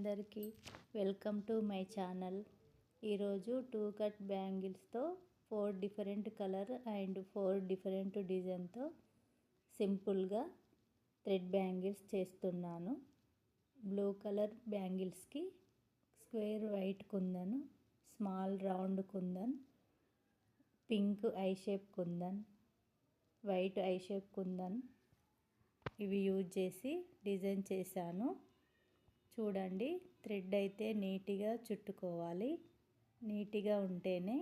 అందరికీ welcome to my channel. ఈరోజు 2 cut బ్యాంగిల్స్తో 4 డిఫరెంట్ కలర్ అండ్ 4 డిఫరెంట్ డిజైన్తో సింపుల్గా థ్రెడ్ బ్యాంగిల్స్ చేస్తున్నాను. బ్లూ కలర్ బ్యాంగిల్స్కి square white kundan, small round kundan, pink eye shape kundan, white eye shape kundan ఇవి యూజ్ చేసి డిజైన్ చేశాను. చూడండి, థ్రెడ్ అయితే నీట్గా చుట్టుకోవాలి. నీట్గా ఉంటేనే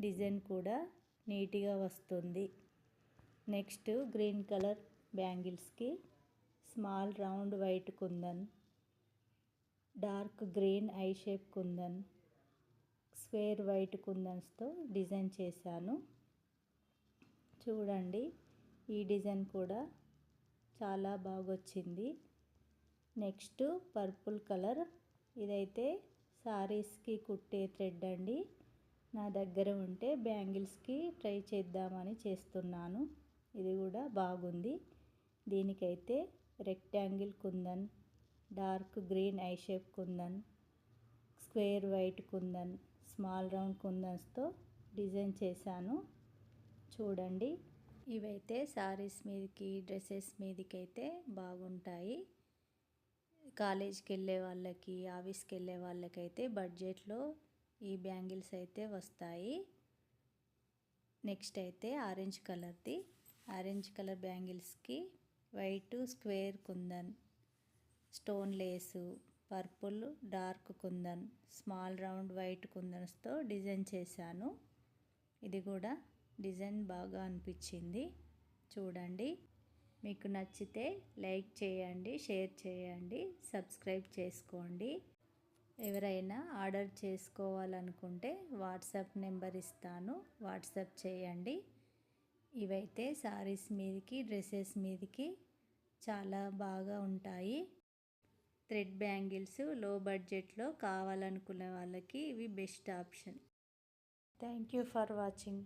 డిజైన్ కూడా నీట్గా వస్తుంది. నెక్స్ట్ గ్రీన్ కలర్ బ్యాంగిల్స్కి small round white kundan, dark green eye shape kundan, square white కుందన్స్తో డిజైన్ చేశాను. చూడండి, ఈ డిజైన్ కూడా చాలా బాగా వచ్చింది. నెక్స్ట్ పర్పుల్ కలర్, ఇదైతే సారీస్కి కుట్టే థ్రెడ్ అండి. నా దగ్గర ఉంటే బ్యాంగిల్స్కి ట్రై చేద్దామని చేస్తున్నాను. ఇది కూడా బాగుంది. దీనికైతే rectangle kundan, dark green eye shape kundan, square white kundan, small round కుందన్స్తో డిజైన్ చేశాను. చూడండి, ఇవైతే సారీస్ మీదకి డ్రెస్సెస్ మీదకి అయితే బాగుంటాయి. కాలేజ్కి వెళ్ళే వాళ్ళకి, ఆఫీస్కి వెళ్ళే వాళ్ళకైతే బడ్జెట్లో ఈ బ్యాంగిల్స్ అయితే వస్తాయి. నెక్స్ట్ అయితే ఆరెంజ్ కలర్ది. ఆరెంజ్ కలర్ బ్యాంగిల్స్కి white square kundan, stone lace, purple dark kundan, small round white కుందన్స్తో డిజైన్ చేశాను. ఇది కూడా డిజైన్ బాగా అనిపించింది. చూడండి, మీకు నచ్చితే లైక్ చేయండి, షేర్ చేయండి, సబ్స్క్రైబ్ చేసుకోండి. ఎవరైనా ఆర్డర్ చేసుకోవాలనుకుంటే వాట్సాప్ నెంబర్ ఇస్తాను, వాట్సాప్ చేయండి. ఇవైతే సారీస్ మీదకి, డ్రెస్సెస్ మీదకి చాలా బాగా ఉంటాయి. థ్రెడ్ బ్యాంగిల్స్ లో బడ్జెట్లో కావాలనుకునే వాళ్ళకి ఇవి best option. Thank you for watching.